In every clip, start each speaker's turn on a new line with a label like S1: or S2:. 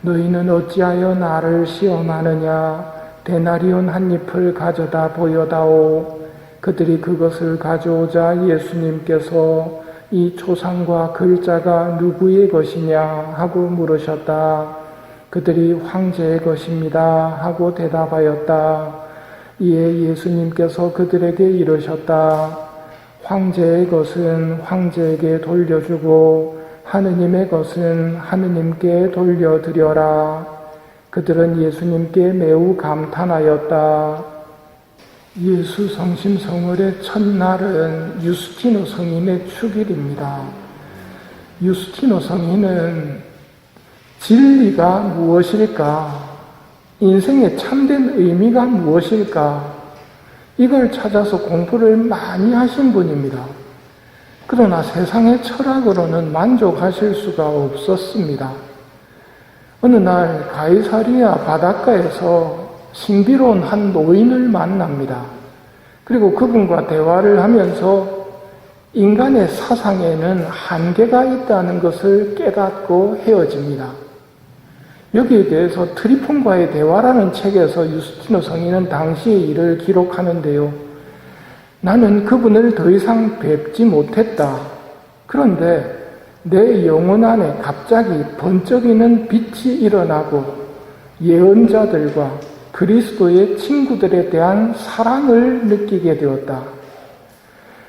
S1: 너희는 어찌하여 나를 시험하느냐? 데나리온 한 잎을 가져다 보여다오. 그들이 그것을 가져오자 예수님께서 이 초상과 글자가 누구의 것이냐 하고 물으셨다. 그들이 황제의 것입니다 하고 대답하였다. 이에 예수님께서 그들에게 이르셨다. 황제의 것은 황제에게 돌려주고 하느님의 것은 하느님께 돌려드려라. 그들은 예수님께 매우 감탄하였다. 예수 성심 성월의 첫날은 유스티노 성인의 축일입니다. 유스티노 성인은 진리가 무엇일까? 인생의 참된 의미가 무엇일까? 이걸 찾아서 공부를 많이 하신 분입니다. 그러나 세상의 철학으로는 만족하실 수가 없었습니다. 어느 날 가이사리아 바닷가에서 신비로운 한 노인을 만납니다. 그리고 그분과 대화를 하면서 인간의 사상에는 한계가 있다는 것을 깨닫고 헤어집니다. 여기에 대해서 트리폰과의 대화라는 책에서 유스티노 성인은 당시의 일을 기록하는데요. 나는 그분을 더 이상 뵙지 못했다. 그런데 내 영혼 안에 갑자기 번쩍이는 빛이 일어나고 예언자들과 그리스도의 친구들에 대한 사랑을 느끼게 되었다.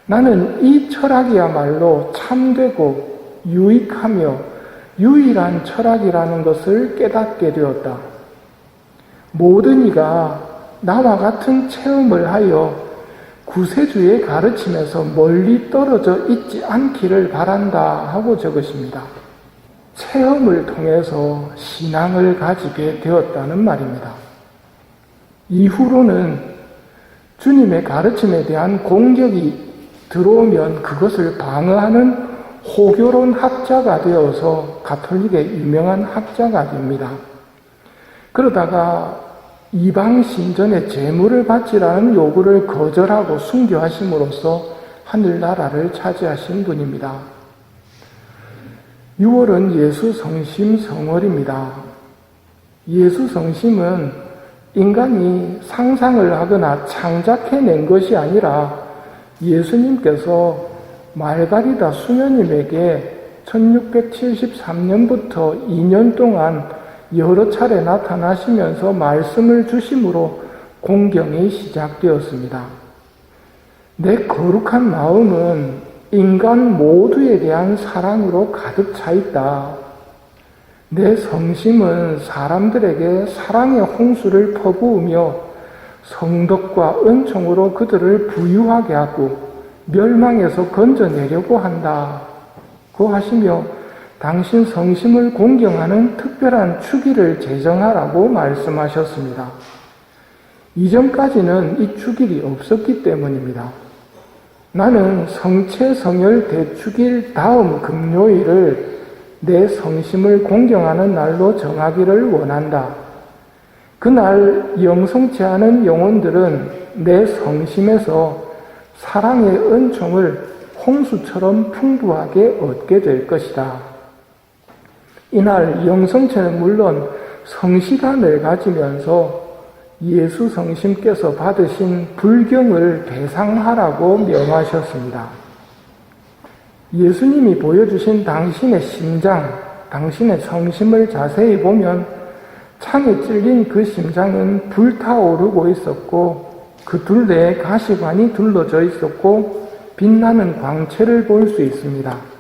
S1: 나는 이 철학이야말로 참되고 유익하며 유일한 철학이라는 것을 깨닫게 되었다. 모든 이가 나와 같은 체험을 하여 구세주의 가르침에서 멀리 떨어져 있지 않기를 바란다 하고 적으십니다. 체험을 통해서 신앙을 가지게 되었다는 말입니다. 이후로는 주님의 가르침에 대한 공격이 들어오면 그것을 방어하는 호교론 학자가 되어서 가톨릭의 유명한 학자가 됩니다. 그러다가 이방 신전에 제물을 바치라는 요구를 거절하고 순교하심으로써 하늘나라를 차지하신 분입니다. 6월은 예수 성심 성월입니다. 예수 성심은 인간이 상상을 하거나 창작해낸 것이 아니라 예수님께서 말가리다 수녀님에게 1673년부터 2년 동안 여러 차례 나타나시면서 말씀을 주심으로 공경이 시작되었습니다. 내 거룩한 마음은 인간 모두에 대한 사랑으로 가득 차 있다. 내 성심은 사람들에게 사랑의 홍수를 퍼부으며 성덕과 은총으로 그들을 부유하게 하고 멸망에서 건져내려고 한다. 고 하시며 당신 성심을 공경하는 특별한 축일을 제정하라고 말씀하셨습니다. 이전까지는 이 축일이 없었기 때문입니다. 나는 성체 성열 대축일 다음 금요일을 내 성심을 공경하는 날로 정하기를 원한다. 그날 영성치 않은 영혼들은 내 성심에서 사랑의 은총을 홍수처럼 풍부하게 얻게 될 것이다. 이날 영성체는 물론 성시간을 가지면서 예수 성심께서 받으신 불경을 배상하라고 명하셨습니다. 예수님이 보여주신 당신의 심장, 당신의 성심을 자세히 보면 창에 찔린 그 심장은 불타오르고 있었고 그 둘레에 가시관이 둘러져 있었고 빛나는 광채를 볼 수 있습니다.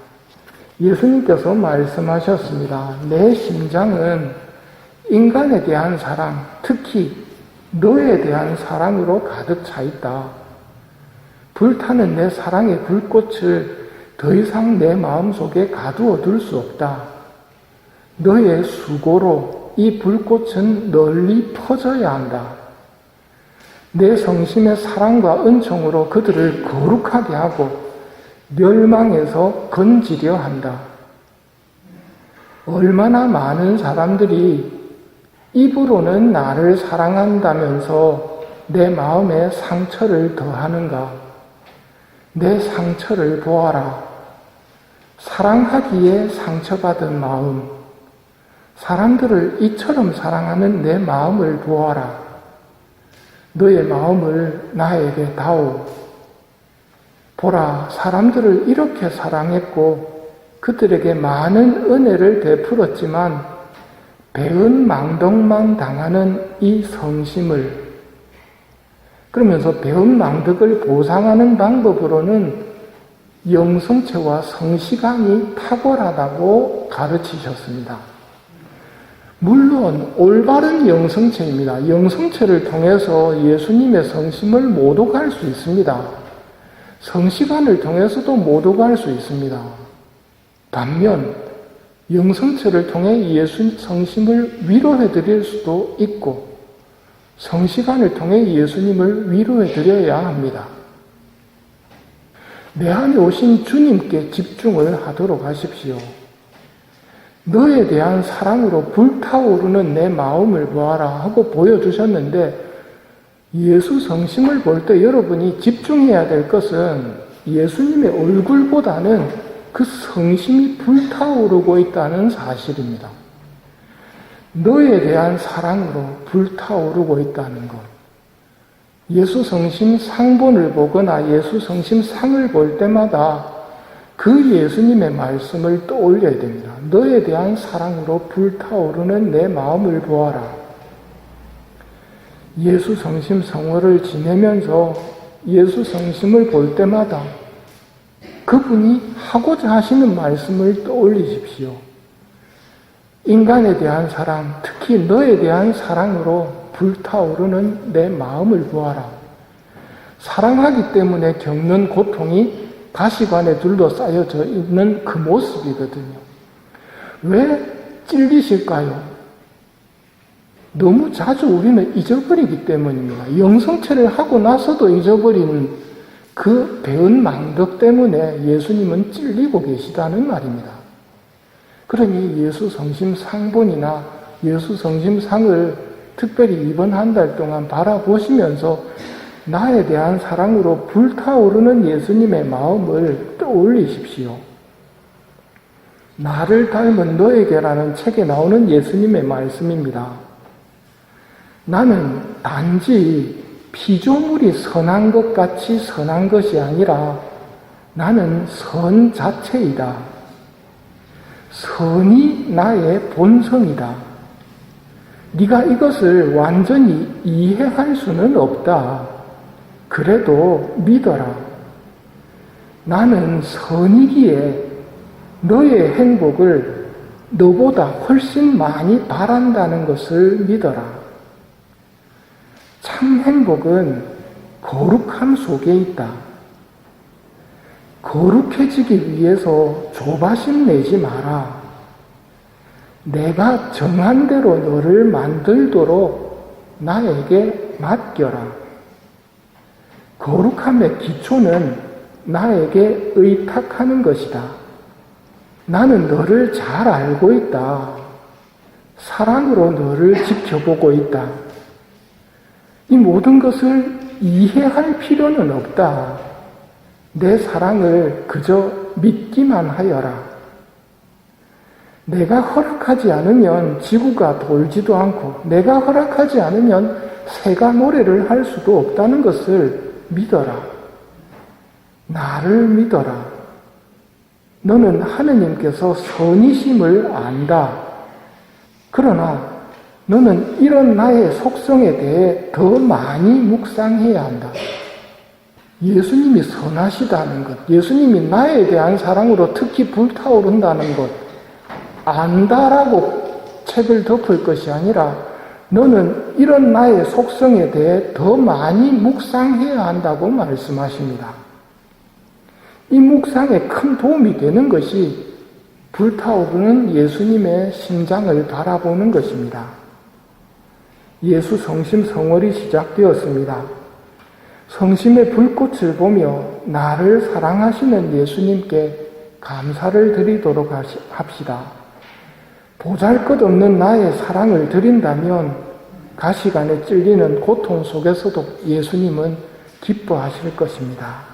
S1: 예수님께서 말씀하셨습니다. 내 심장은 인간에 대한 사랑, 특히 너에 대한 사랑으로 가득 차 있다. 불타는 내 사랑의 불꽃을 더 이상 내 마음속에 가두어 둘 수 없다. 너의 수고로 이 불꽃은 널리 퍼져야 한다. 내 성심의 사랑과 은총으로 그들을 거룩하게 하고 멸망에서 건지려 한다. 얼마나 많은 사람들이 입으로는 나를 사랑한다면서 내 마음에 상처를 더하는가? 내 상처를 보아라. 사랑하기에 상처받은 마음, 사람들을 이처럼 사랑하는 내 마음을 보아라. 너의 마음을 나에게 다오. 보라, 사람들을 이렇게 사랑했고 그들에게 많은 은혜를 베풀었지만 배은망덕만 당하는 이 성심을, 그러면서 배은망덕을 보상하는 방법으로는 영성체와 성시간이 탁월하다고 가르치셨습니다. 물론 올바른 영성체입니다. 영성체를 통해서 예수님의 성심을 못 오갈 수 있습니다. 성시간을 통해서도 못 오갈 수 있습니다. 반면 영성체를 통해 예수 성심을 위로해 드릴 수도 있고 성시간을 통해 예수님을 위로해 드려야 합니다. 내 안에 오신 주님께 집중을 하도록 하십시오. 너에 대한 사랑으로 불타오르는 내 마음을 보아라 하고 보여주셨는데, 예수 성심을 볼 때 여러분이 집중해야 될 것은 예수님의 얼굴보다는 그 성심이 불타오르고 있다는 사실입니다. 너에 대한 사랑으로 불타오르고 있다는 것. 예수 성심 상본을 보거나 예수 성심 상을 볼 때마다 그 예수님의 말씀을 떠올려야 됩니다. 너에 대한 사랑으로 불타오르는 내 마음을 보아라. 예수 성심 성월을 지내면서 예수 성심을 볼 때마다 그분이 하고자 하시는 말씀을 떠올리십시오. 인간에 대한 사랑, 특히 너에 대한 사랑으로 불타오르는 내 마음을 보아라. 사랑하기 때문에 겪는 고통이 가시관에 둘러싸여져 있는 그 모습이거든요. 왜 찔리실까요? 너무 자주 우리는 잊어버리기 때문입니다. 영성체를 하고 나서도 잊어버리는 그 배은망덕 때문에 예수님은 찔리고 계시다는 말입니다. 그러니 예수 성심 상본이나 예수 성심 상을 특별히 이번 한 달 동안 바라보시면서 나에 대한 사랑으로 불타오르는 예수님의 마음을 떠올리십시오. 나를 닮은 너에게라는 책에 나오는 예수님의 말씀입니다. 나는 단지 피조물이 선한 것 같이 선한 것이 아니라 나는 선 자체이다. 선이 나의 본성이다. 네가 이것을 완전히 이해할 수는 없다. 그래도 믿어라. 나는 선이기에 너의 행복을 너보다 훨씬 많이 바란다는 것을 믿어라. 참 행복은 거룩함 속에 있다. 거룩해지기 위해서 조바심 내지 마라. 내가 정한 대로 너를 만들도록 나에게 맡겨라. 거룩함의 기초는 나에게 의탁하는 것이다. 나는 너를 잘 알고 있다. 사랑으로 너를 지켜보고 있다. 이 모든 것을 이해할 필요는 없다. 내 사랑을 그저 믿기만 하여라. 내가 허락하지 않으면 지구가 돌지도 않고 내가 허락하지 않으면 새가 노래를 할 수도 없다는 것을 믿어라. 나를 믿어라. 너는 하느님께서 선이심을 안다. 그러나 너는 이런 나의 속성에 대해 더 많이 묵상해야 한다. 예수님이 선하시다는 것, 예수님이 나에 대한 사랑으로 특히 불타오른다는 것, 안다라고 책을 덮을 것이 아니라 너는 이런 나의 속성에 대해 더 많이 묵상해야 한다고 말씀하십니다. 이 묵상에 큰 도움이 되는 것이 불타오르는 예수님의 심장을 바라보는 것입니다. 예수 성심 성월이 시작되었습니다. 성심의 불꽃을 보며 나를 사랑하시는 예수님께 감사를 드리도록 합시다. 보잘것없는 나의 사랑을 드린다면 가시관에 찔리는 고통 속에서도 예수님은 기뻐하실 것입니다.